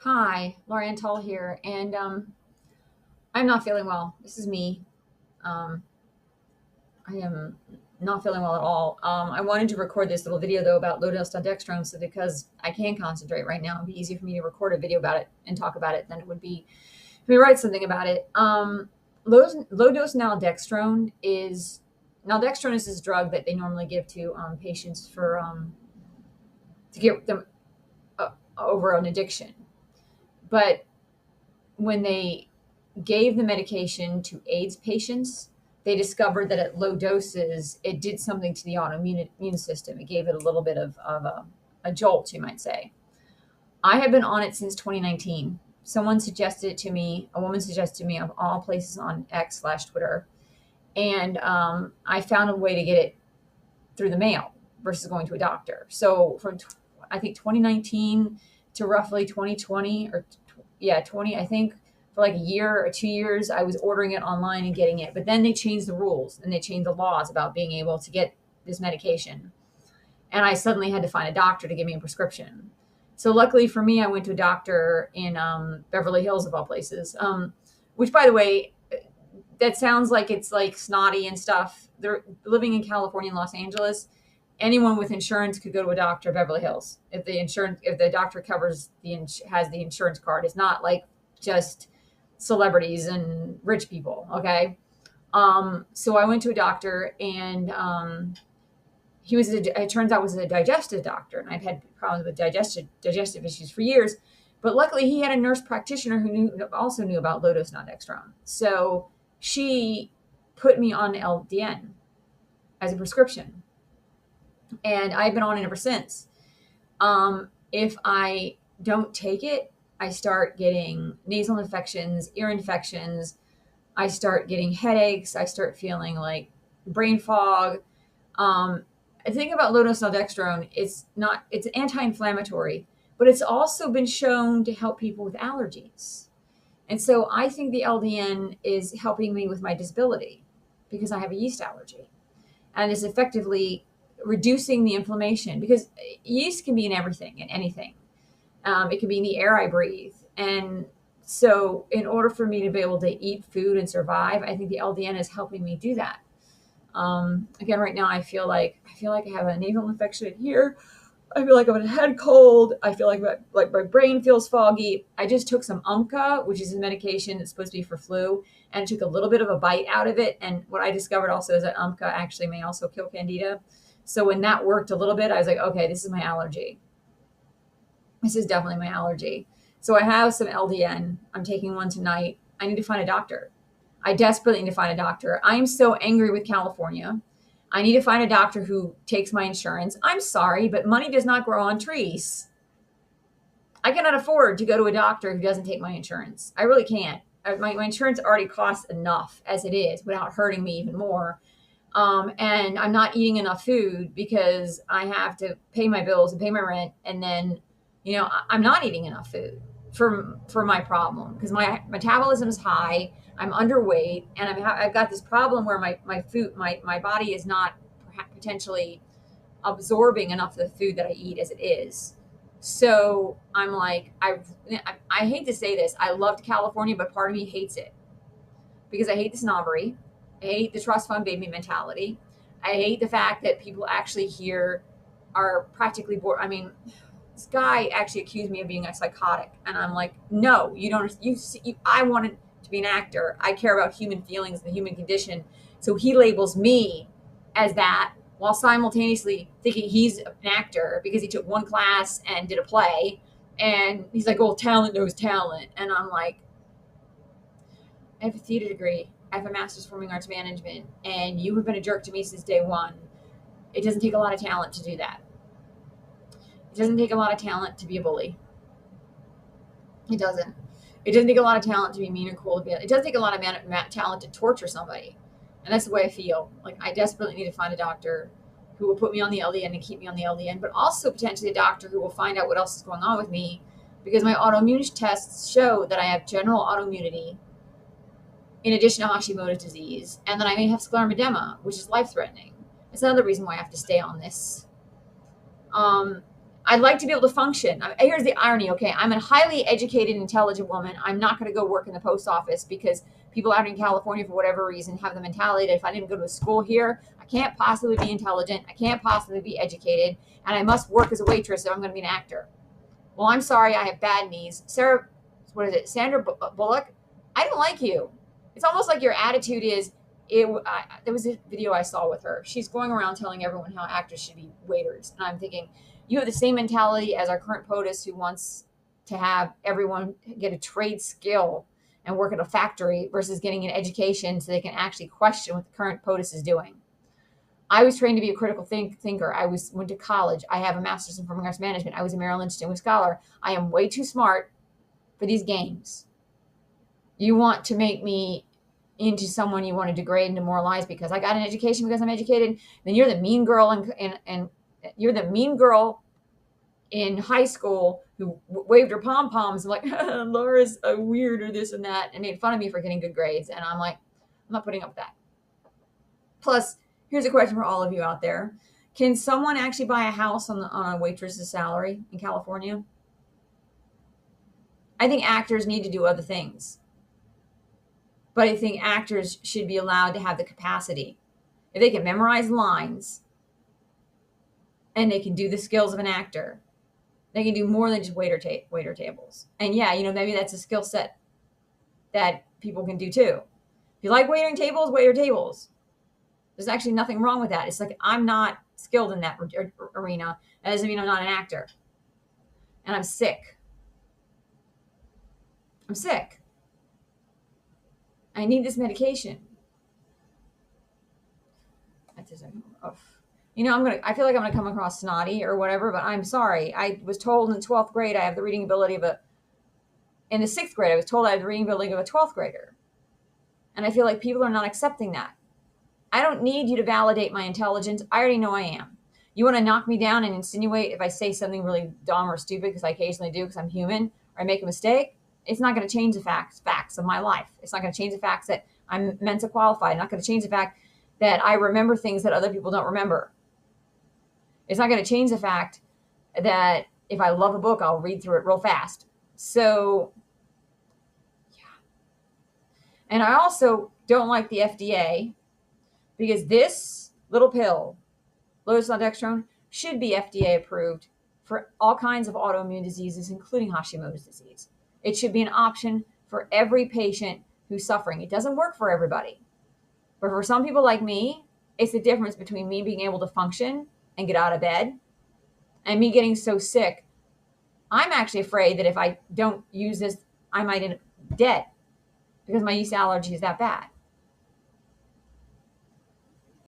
Hi, Lorianne Tull here, and I'm not feeling well. This is me. Um, I am not feeling well at all. I wanted to record this little video though about low dose naltrexone, so because I can concentrate right now, it'd be easier for me to record a video about it and talk about it than it would be if we write something about it. Low dose naltrexone is this drug that they normally give to patients for to get them over an addiction, but when they gave the medication to AIDS patients, they discovered that at low doses, it did something to the autoimmune immune system. It gave it a little bit of a jolt, you might say. I have been on it since 2019. Someone suggested it to me, a woman suggested to me of all places on X/Twitter. And I found a way to get it through the mail versus going to a doctor. So from, I think, 2019 to roughly 2020 20, I think, for like a year or 2 years, I was ordering it online and getting it. But then they changed the rules and they changed the laws about being able to get this medication. And I suddenly had to find a doctor to give me a prescription. So luckily for me, I went to a doctor in Beverly Hills, of all places, which, by the way, that sounds like it's like snotty and stuff. They're living in California and Los Angeles. Anyone with insurance could go to a doctor at Beverly Hills if the doctor covers has the insurance card. It's not like just celebrities and rich people. Okay. So I went to a doctor and it turns out was a digestive doctor, and I've had problems with digestive issues for years. But luckily he had a nurse practitioner who also knew about low dose naltrexone. So she put me on LDN as a prescription, and I've been on it ever since. If I don't take it, I start getting nasal infections, ear infections. I start getting headaches. I start feeling like brain fog. The thing about low dose naltrexone, it's anti-inflammatory, but it's also been shown to help people with allergies. And so I think the LDN is helping me with my disability because I have a yeast allergy, and is effectively reducing the inflammation, because yeast can be in everything and anything. It can be in the air I breathe. And so in order for me to be able to eat food and survive, I think the LDN is helping me do that. Again, right now I feel like I have a nasal infection here. I feel like I have a head cold. I feel like my brain feels foggy. I just took some Umca, which is a medication that's supposed to be for flu, and took a little bit of a bite out of it. And what I discovered also is that Umca actually may also kill Candida. So when that worked a little bit, I was like, okay, this is my allergy. This is definitely my allergy. So I have some LDN. I'm taking one tonight. I need to find a doctor. I desperately need to find a doctor. I am so angry with California. I need to find a doctor who takes my insurance. I'm sorry, but money does not grow on trees. I cannot afford to go to a doctor who doesn't take my insurance. I really can't. My insurance already costs enough as it is without hurting me even more. And I'm not eating enough food because I have to pay my bills and pay my rent. And then, I'm not eating enough food for my problem because my metabolism is high. I'm underweight, and I've got this problem where my body is not potentially absorbing enough of the food that I eat as it is. So I'm like, I hate to say this. I loved California, but part of me hates it because I hate the snobbery. I hate the trust fund baby mentality. I hate the fact that people actually here are practically bored. I mean, this guy actually accused me of being a psychotic, and I'm like, no, you don't. I wanted to be an actor. I care about human feelings and the human condition. So he labels me as that while simultaneously thinking he's an actor because he took one class and did a play. And he's like, well, talent knows talent. And I'm like, I have a theater degree. I have a master's performing arts management, and you have been a jerk to me since day one. It doesn't take a lot of talent to do that. It doesn't take a lot of talent to be a bully. It doesn't. It doesn't take a lot of talent to be mean or cruel. It doesn't take a lot of talent to torture somebody. And that's the way I feel. Like, I desperately need to find a doctor who will put me on the LDN and keep me on the LDN, but also potentially a doctor who will find out what else is going on with me, because my autoimmune tests show that I have general autoimmunity in addition to Hashimoto's disease, and that I may have scleroderma, which is life-threatening. It's another reason why I have to stay on this. I'd like to be able to function. Here's the irony, okay? I'm a highly educated, intelligent woman. I'm not going to go work in the post office because people out in California, for whatever reason, have the mentality that if I didn't go to school here, I can't possibly be intelligent. I can't possibly be educated. And I must work as a waitress if I'm going to be an actor. Well, I'm sorry. I have bad knees. Sandra Bullock? I don't like you. It's almost like your attitude is, there was a video I saw with her. She's going around telling everyone how actors should be waiters. And I'm thinking, you have the same mentality as our current POTUS, who wants to have everyone get a trade skill and work at a factory versus getting an education so they can actually question what the current POTUS is doing. I was trained to be a critical thinker. Went to college. I have a master's in performing arts management. I was a Merrill Lynch Distinguished Scholar. I am way too smart for these games. You want to make me into someone you want to degrade and demoralize because I got an education because I'm educated, then you're the mean girl and you're the mean girl in high school who waved her pom-poms and like, Laura's weird or this and that, and made fun of me for getting good grades. And I'm like, I'm not putting up with that. Plus, here's a question for all of you out there. Can someone actually buy a house on a waitress's salary in California? I think actors need to do other things. But I think actors should be allowed to have the capacity. If they can memorize lines and they can do the skills of an actor, they can do more than just waiter tables. And yeah, maybe that's a skill set that people can do too. If you like waiting tables, waiter tables. There's actually nothing wrong with that. It's like, I'm not skilled in that arena. That doesn't mean I'm not an actor. And I'm sick. I'm sick. I need this medication. That doesn't. I feel like I'm gonna come across snotty or whatever, but I'm sorry. I was told in the 12th grade I have the reading ability in the 6th grade I was told I have the reading ability of a 12th grader. And I feel like people are not accepting that. I don't need you to validate my intelligence. I already know I am. You want to knock me down and insinuate if I say something really dumb or stupid, because I occasionally do because I'm human, or I make a mistake, it's not going to change the facts of my life. It's not going to change the facts that I'm Mensa qualified. Not going to change the fact that I remember things that other people don't remember. It's not going to change the fact that if I love a book, I'll read through it real fast. So, yeah. And I also don't like the FDA because this little pill, Low Dose Naltrexone, should be FDA approved for all kinds of autoimmune diseases, including Hashimoto's disease. It should be an option for every patient who's suffering. It doesn't work for everybody. But for some people like me, it's the difference between me being able to function and get out of bed and me getting so sick. I'm actually afraid that if I don't use this, I might end up dead because my yeast allergy is that bad.